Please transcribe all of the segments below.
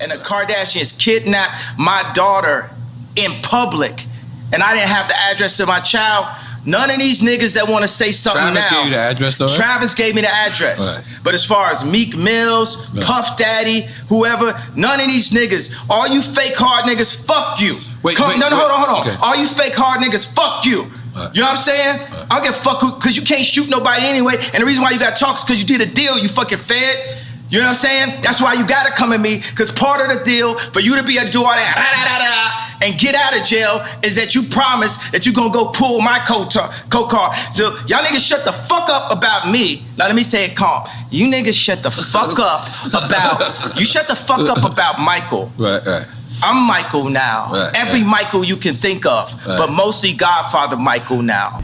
And the Kardashians kidnapped my daughter in public, and I didn't have the address of my child. None of these niggas that want to say something Travis now. gave you the address, though? Travis gave me the address. Right. But as far as Meek Mills, Right. Puff Daddy, whoever, none of these niggas, all you fake hard niggas, fuck you. Wait, hold on. Okay. All you fake hard niggas, fuck you. Right. You know what I'm saying? Right. I don't give a fuck because you can't shoot nobody anyway. And the reason why you got to talk is because you did a deal, you fucking fed. You know what I'm saying? That's why you gotta come at me, because part of the deal for you to be a do all that and get out of jail is that you promise that you're gonna go pull my co-car. So y'all niggas shut the fuck up about me. Now let me say it calm. You niggas shut the fuck up about Michael. Right. I'm Michael now. Right, Every Michael you can think of, but mostly Godfather Michael now.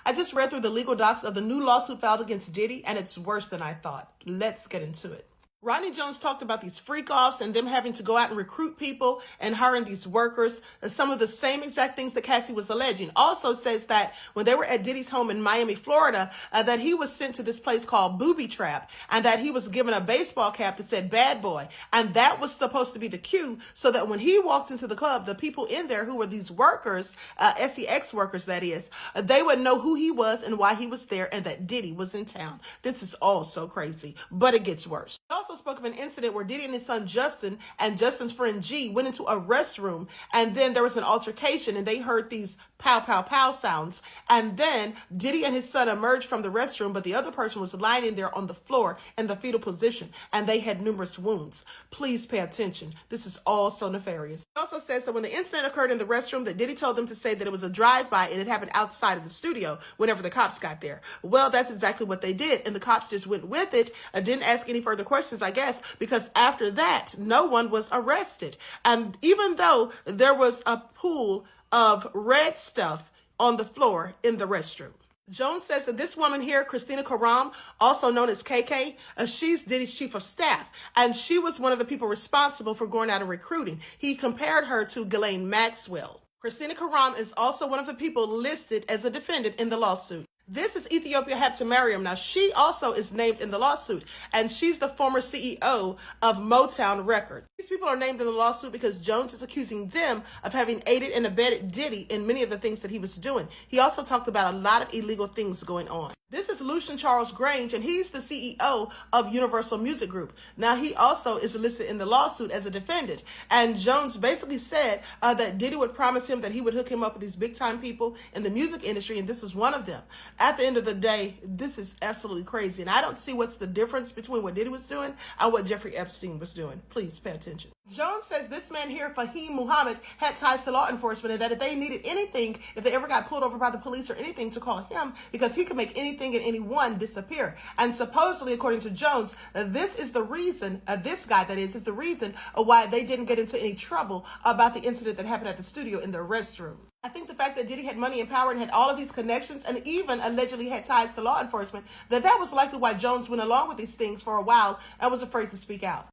I just read through the legal docs of the new lawsuit filed against Diddy, and it's worse than I thought. Let's get into it. Rodney Jones talked about these freak-offs and them having to go out and recruit people and hiring these workers. Some of the same exact things that Cassie was alleging. Also says that when they were at Diddy's home in Miami, Florida, that he was sent to this place called Booby Trap, and that he was given a baseball cap that said bad boy. And that was supposed to be the cue so that when he walked into the club, the people in there who were these workers, SEX workers that is, they would know who he was and why he was there and that Diddy was in town. This is all so crazy, but it gets worse. He also spoke of an incident where Diddy and his son Justin and Justin's friend G went into a restroom, and then there was an altercation and they heard these pow pow pow sounds, and then Diddy and his son emerged from the restroom, but the other person was lying in there on the floor in the fetal position, and they had numerous wounds. Please pay attention. This is all so nefarious. He also says that when the incident occurred in the restroom, that Diddy told them to say that it was a drive-by and it happened outside of the studio whenever the cops got there. Well, that's exactly what they did, and the cops just went with it, didn't ask any further questions, I guess, because after that, no one was arrested. And even though there was a pool of red stuff on the floor in the restroom. Jones says that this woman here, Christina Karam, also known as KK, she's Diddy's chief of staff, and she was one of the people responsible for going out and recruiting. He compared her to Ghislaine Maxwell. Christina Karam is also one of the people listed as a defendant in the lawsuit. This is Ethiopia Haptemariam. Now, she also is named in the lawsuit, and she's the former CEO of Motown Record. These people are named in the lawsuit because Jones is accusing them of having aided and abetted Diddy in many of the things that he was doing. He also talked about a lot of illegal things going on. This is Lucian Charles Grange, and he's the CEO of Universal Music Group. Now, he also is listed in the lawsuit as a defendant, and Jones basically said that Diddy would promise him that he would hook him up with these big-time people in the music industry, and this was one of them. At the end of the day, this is absolutely crazy, and I don't see what's the difference between what Diddy was doing and what Jeffrey Epstein was doing. Please pay attention. Jones says this man here, Fahim Muhammad, had ties to law enforcement, and that if they needed anything, if they ever got pulled over by the police or anything, to call him, because he could make anything and anyone disappear. And supposedly, according to Jones, this is the reason, this guy that is the reason why they didn't get into any trouble about the incident that happened at the studio in the restroom. I think the fact that Diddy had money and power and had all of these connections and even allegedly had ties to law enforcement, that was likely why Jones went along with these things for a while and was afraid to speak out.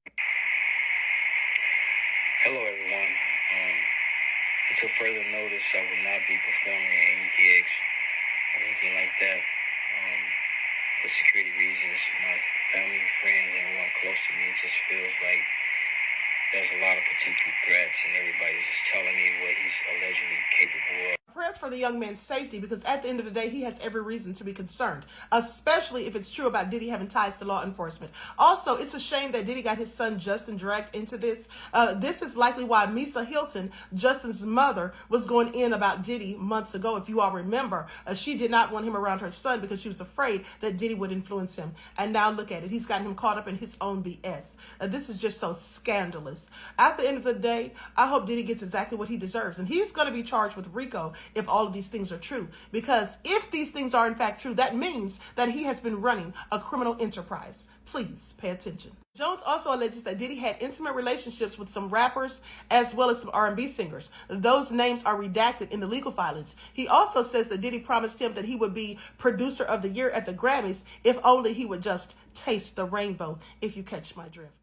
Hello, everyone. Until further notice, I will not be performing at any gigs or anything like that. For security reasons, my family, friends, and everyone close to me just feels like there's a lot of potential threats, and everybody's just telling me what he's allegedly capable of. Prayers for the young man's safety, because at the end of the day, he has every reason to be concerned, especially if it's true about Diddy having ties to law enforcement. Also, it's a shame that Diddy got his son Justin dragged into this. This is likely why Misa Hilton, Justin's mother, was going in about Diddy months ago. If you all remember, she did not want him around her son because she was afraid that Diddy would influence him. And now look at it. He's gotten him caught up in his own BS. This is just so scandalous. At the end of the day, I hope Diddy gets exactly what he deserves. And he's going to be charged with RICO if all of these things are true. Because if these things are in fact true, that means that he has been running a criminal enterprise. Please pay attention. Jones also alleges that Diddy had intimate relationships with some rappers as well as some R&B singers. Those names are redacted in the legal filings. He also says that Diddy promised him that he would be producer of the year at the Grammys if only he would just taste the rainbow, if you catch my drift.